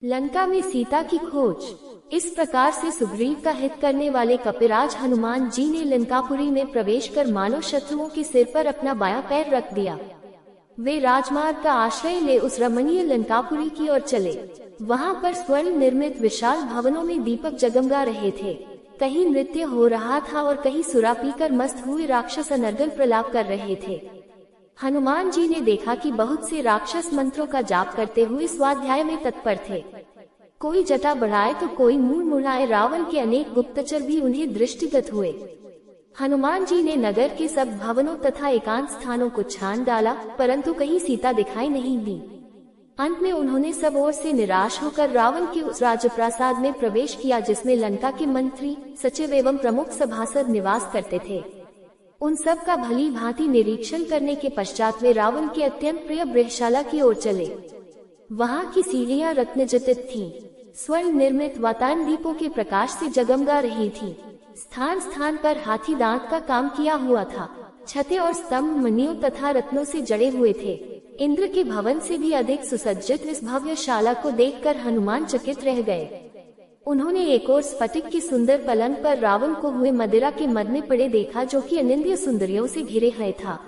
लंका में सीता की खोज। इस प्रकार से सुग्रीव का हित करने वाले कपिराज हनुमान जी ने लंकापुरी में प्रवेश कर मानव शत्रुओं के सिर पर अपना बायां पैर रख दिया। वे राजमार्ग का आश्रय ले उस रमणीय लंकापुरी की ओर चले। वहां पर स्वर्ण निर्मित विशाल भवनों में दीपक जगमगा रहे थे। कहीं नृत्य हो रहा था और कहीं सुरा पीकर मस्त हुए राक्षस अनर्गल प्रलाप कर रहे थे। हनुमान जी ने देखा कि बहुत से राक्षस मंत्रों का जाप करते हुए स्वाध्याय में तत्पर थे। कोई जटा बढ़ाए तो कोई मुंह मुड़ाए। रावण के अनेक गुप्तचर भी उन्हें दृष्टिगत हुए। हनुमान जी ने नगर के सब भवनों तथा एकांत स्थानों को छान डाला, परंतु कहीं सीता दिखाई नहीं दी। अंत में उन्होंने सब ओर से निराश होकर रावण के उस राजप्रासाद में प्रवेश किया जिसमें लंका के मंत्री, सचिव एवं प्रमुख सभासद निवास करते थे। उन सब का भली भांति निरीक्षण करने के पश्चात वे रावण के अत्यंत प्रिय गृहशाला की ओर चले। वहां की सीढ़ियां रत्नजटित थीं। स्वर्ण निर्मित वातायन दीपों के प्रकाश से जगमगा रही थीं। स्थान स्थान पर हाथी दांत का काम किया हुआ था। छतें और स्तंभ मणियों तथा रत्नों से जड़े हुए थे। इंद्र के भवन से भी अधिक सुसज्जित इस भव्य शाला को देखकर हनुमान चकित रह गए। उन्होंने एक और स्फटिक की सुंदर पलंग पर रावण को हुए मदिरा के मद में पड़े देखा, जो कि अनिंद्य सुंदरियों से घिरे हुए था।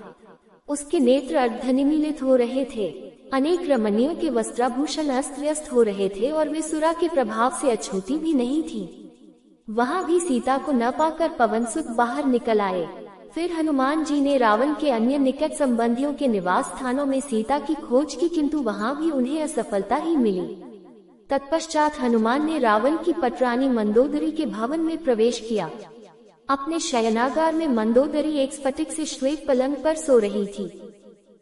उसके नेत्र अर्धनिमीलित हो रहे थे। अनेक रमणियों के वस्त्राभूषण अस्त व्यस्त हो रहे थे और वे सुरा के प्रभाव से अछूती भी नहीं थी। वहां भी सीता को न पाकर पवनसुत बाहर निकल आए। फिर हनुमान जी ने रावण के अन्य निकट संबंधियों के निवास स्थानों में सीता की खोज की, किंतु वहां भी उन्हें असफलता ही मिली। तत्पश्चात हनुमान ने रावण की पटरानी मंदोदरी के भवन में प्रवेश किया। अपने शयनागार में मंदोदरी एक स्फटिक से श्वेत पलंग पर सो रही थी।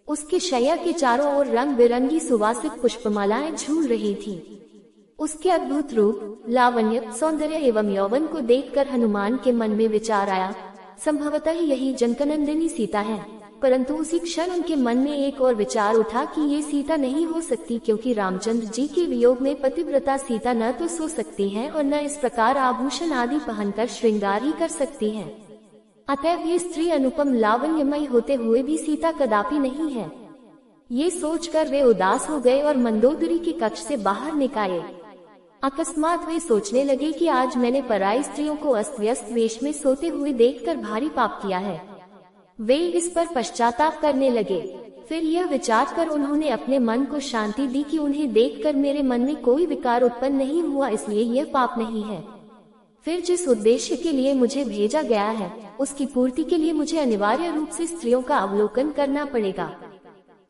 उसके शय्या के चारों ओर रंग बिरंगी सुवासित पुष्पमालाएं झूल रही थीं। उसके अद्भुत रूप, लावण्य, सौंदर्य एवं यौवन को देखकर हनुमान के मन में विचार आया, संभवतः यही जनकनंदिनी सीता है। परंतु उसी क्षण उनके मन में एक और विचार उठा कि ये सीता नहीं हो सकती, क्योंकि रामचंद्र जी के वियोग में पतिव्रता सीता न तो सो सकती है और न इस प्रकार आभूषण आदि पहनकर श्रृंगार ही कर सकती है। अतएव ये स्त्री अनुपम लावण्यमयी होते हुए भी सीता कदापि नहीं है। ये सोचकर वे उदास हो गए और मंदोदरी के कक्ष से बाहर निकाले। अकस्मात वे सोचने लगे कि आज मैंने पराई स्त्रियों को अस्त व्यस्त वेश में सोते हुए देखकर भारी पाप किया है। वे इस पर पश्चाताप करने लगे। फिर यह विचार कर उन्होंने अपने मन को शांति दी कि उन्हें देखकर मेरे मन में कोई विकार उत्पन्न नहीं हुआ, इसलिए यह पाप नहीं है। फिर जिस उद्देश्य के लिए मुझे भेजा गया है, उसकी पूर्ति के लिए मुझे अनिवार्य रूप से स्त्रियों का अवलोकन करना पड़ेगा।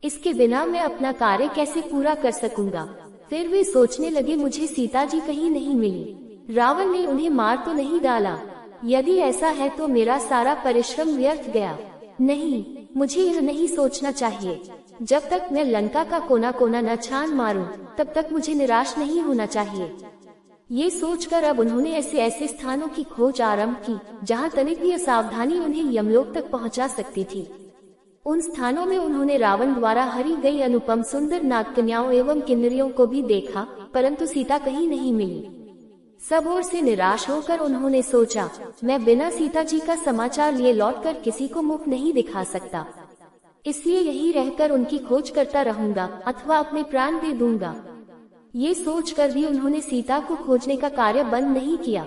इसके बिना मैं अपना कार्य कैसे पूरा कर सकूंगा। फिर वे सोचने लगे, मुझे सीता जी कहीं नहीं मिली। रावण ने उन्हें मार तो नहीं डाला? यदि ऐसा है तो मेरा सारा परिश्रम व्यर्थ गया। नहीं, मुझे यह नहीं सोचना चाहिए। जब तक मैं लंका का कोना कोना न छान मारूं, तब तक मुझे निराश नहीं होना चाहिए। ये सोचकर अब उन्होंने ऐसे ऐसे स्थानों की खोज आरंभ की जहां तनिक भी असावधानी उन्हें यमलोक तक पहुंचा सकती थी। उन स्थानों में उन्होंने रावण द्वारा हरी गई अनुपम सुंदर नागकन्याओं एवं किन्नरियों को भी देखा, परंतु सीता कहीं नहीं मिली। सब ओर से निराश होकर उन्होंने सोचा, मैं बिना सीता जी का समाचार लिए लौटकर किसी को मुख नहीं दिखा सकता। इसलिए यही रहकर उनकी खोज करता रहूंगा अथवा अपने प्राण दे दूंगा। ये सोचकर भी उन्होंने सीता को खोजने का कार्य बंद नहीं किया।